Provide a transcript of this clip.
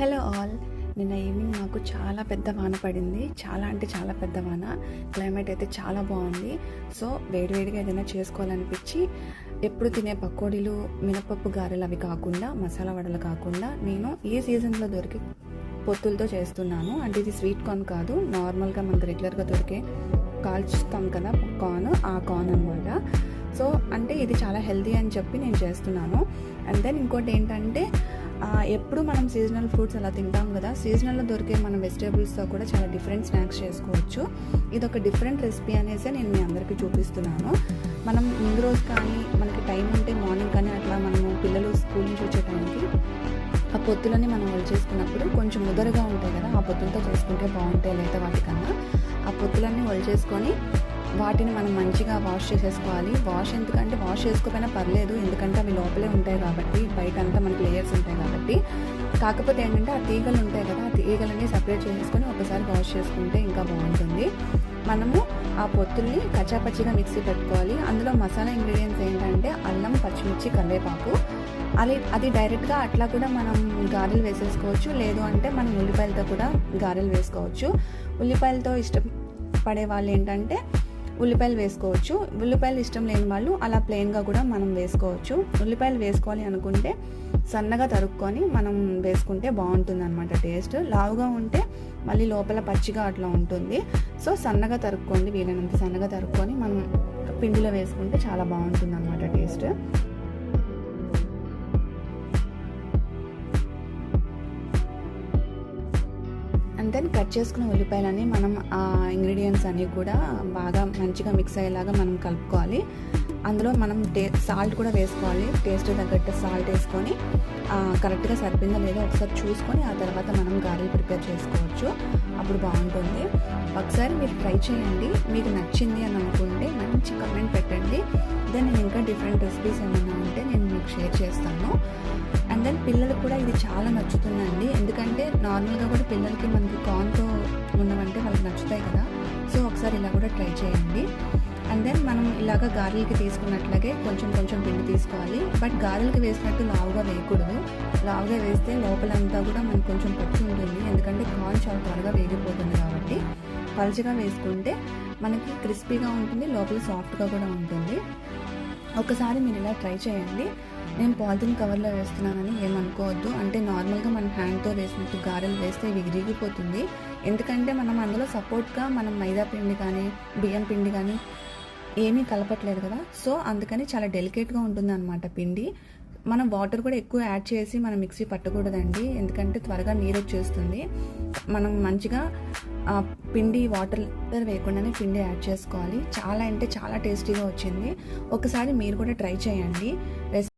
Hello all. నిన్న evening మాకు చాలా పెద్ద వాన పడింది. చాలా అంటే చాలా పెద్ద వాన. క్లైమేట్ అయితే చాలా బాగుంది. సో వేడివేడిగా ఏదైనా చేసుకోవాలనిపించి ఎప్పుడు తినే పకోడీలు, మినపప్పు గారెలు అవి కాకుండా, మసాలా వడలు కాకుండా నేను ఈ సీజన్లో దొరికే పొత్తులతో చేస్తున్నాను. అంటే ఇది స్వీట్ కార్న్ కాదు, నార్మల్గా మనకు రెగ్యులర్గా దొరికే కాల్చుతాం కదా కార్న్, ఆ కార్న్ అనమాట. సో అంటే ఇది చాలా హెల్తీ అని చెప్పి నేను చేస్తున్నాను. అండ్ దెన్ ఇంకోటి ఏంటంటే, ఎప్పుడు మనం సీజనల్ ఫ్రూట్స్ అలా తింటాం కదా, సీజనల్లో దొరికే మన వెజిటేబుల్స్తో కూడా చాలా డిఫరెంట్ స్నాక్స్ చేసుకోవచ్చు. ఇది ఒక డిఫరెంట్ రెసిపీ అనేసి నేను మీ అందరికీ చూపిస్తున్నాను. మనం ముందు రోజు కానీ మనకి టైం ఉంటే మార్నింగ్ కానీ అట్లా మనము పిల్లలు స్కూల్ నుంచి వచ్చే టైంకి ఆ పొత్తులని మనం చేసుకున్నప్పుడు కొంచెం ముదరగా ఉంటాయి కదా, ఆ పొత్తులతో చేసుకుంటే బాగుంటాయి. లేదా వాటికన్నా ఆ పొత్తులన్నీ చేసుకొని వాటిని మనం మంచిగా వాష్ చేసేసుకోవాలి. వాష్ ఎందుకంటే వాష్ చేసుకోకపోయినా పర్లేదు, ఎందుకంటే అవి లోపలే ఉంటాయి కాబట్టి, బయట అంతా మనకి లేయర్స్ ఉంటాయి కాబట్టి. కాకపోతే ఏంటంటే ఆ తీగలు ఉంటాయి కదా, ఆ తీగలన్నీ సపరేట్ చేసుకొని ఒకసారి వాష్ చేసుకుంటే ఇంకా బాగుంటుంది. మనము ఆ పొత్తుల్ని కచ్చాపచ్చిగా మిక్సీ పెట్టుకోవాలి. అందులో మసాలా ఇంగ్రీడియంట్స్ ఏంటంటే అల్లం, పచ్చిమిర్చి, కరివేపాకు. అది డైరెక్ట్గా అట్లా కూడా మనం గారెలు వేసేసుకోవచ్చు. లేదు అంటే మనం ఉల్లిపాయలతో కూడా గారెలు వేసుకోవచ్చు. ఉల్లిపాయలతో ఇష్టపడే వాళ్ళు ఏంటంటే ఉల్లిపాయలు వేసుకోవచ్చు. ఉల్లిపాయలు ఇష్టం లేని వాళ్ళు అలా ప్లెయిన్గా కూడా మనం వేసుకోవచ్చు. ఉల్లిపాయలు వేసుకోవాలి అనుకుంటే సన్నగా తరుక్కొని మనం వేసుకుంటే బాగుంటుంది అనమాట. టేస్ట్ లావుగా ఉంటే మళ్ళీ లోపల పచ్చిగా అట్లా ఉంటుంది. సో సన్నగా తరుక్కోండి, వీలైనంత సన్నగా తరుక్కొని మనం పిండిలో వేసుకుంటే చాలా బాగుంటుంది అనమాట టేస్ట్. అండ్ దెన్ కట్ చేసుకున్న ఉల్లిపాయలని మనం ఆ ఇంగ్రీడియంట్స్ అన్నీ కూడా బాగా మంచిగా మిక్స్ అయ్యేలాగా మనం కలుపుకోవాలి. అందులో మనం సాల్ట్ కూడా వేసుకోవాలి. టేస్ట్ తగ్గట్టు సాల్ట్ వేసుకొని కరెక్ట్గా సరిపోయిందో లేదో ఒకసారి చూసుకొని ఆ తర్వాత మనం గారెలు ప్రిపేర్ చేసుకోవచ్చు. అప్పుడు బాగుంటుంది. ఒకసారి మీరు ట్రై చేయండి. మీకు నచ్చింది అని అనుకుంటే మంచి కమెంట్ పెట్టండి. దెన్ నేను ఇంకా డిఫరెంట్ రెసిపీస్ ఏమైనా ఉంటే నేను మీకు షేర్ చేస్తాను. అండ్ దెన్ పిల్లలకు కూడా ఇది చాలా నచ్చుతుందండి. ఎందుకంటే నార్మల్గా కూడా పిల్లలకి మనకి కార్న్తో ఉన్నవంటే వాళ్ళకి నచ్చుతాయి కదా. సో ఒకసారి ఇలా కూడా ట్రై చేయండి. అండ్ దెన్ మనం ఇలాగ గారెలకి తీసుకున్నట్లాగే కొంచెం కొంచెం పిండి తీసుకోవాలి. బట్ గారెలకి వేసినట్టు లావుగా వేయకూడదు. లావుగా వేస్తే లోపలంతా కూడా మనకు కొంచెం పచ్చి ఉంటుంది. ఎందుకంటే కార్న్ చాలా త్వరగా వేగిపోతుంది కాబట్టి పలుచగా వేసుకుంటే మనకి క్రిస్పీగా ఉంటుంది, లోపల సాఫ్ట్గా కూడా ఉంటుంది. ఒకసారి మీరు ఇలా ట్రై చేయండి. నేను పాలిథిన్ కవర్లో వేస్తున్నానని ఏమనుకోవద్దు. అంటే నార్మల్గా మనం హ్యాండ్తో వేసినట్టు గారెలు వేస్తే ఇవి విరిగిపోతుంది. ఎందుకంటే మనం అందులో సపోర్ట్గా మనం మైదా పిండి కానీ బియ్యం పిండి కానీ ఏమీ కలపట్లేదు కదా. సో అందుకని చాలా డెలికేట్గా ఉంటుంది అన్నమాట పిండి. మనం వాటర్ కూడా ఎక్కువ యాడ్ చేసి మనం మిక్సీ పట్టకూడదండి, ఎందుకంటే త్వరగా నీరు వచ్చేస్తుంది. మనం మంచిగా పిండి వాటర్ వేయకుండానే పిండి యాడ్ చేసుకోవాలి. చాలా అంటే చాలా టేస్టీగా వచ్చింది. ఒకసారి మీరు కూడా ట్రై చేయండి.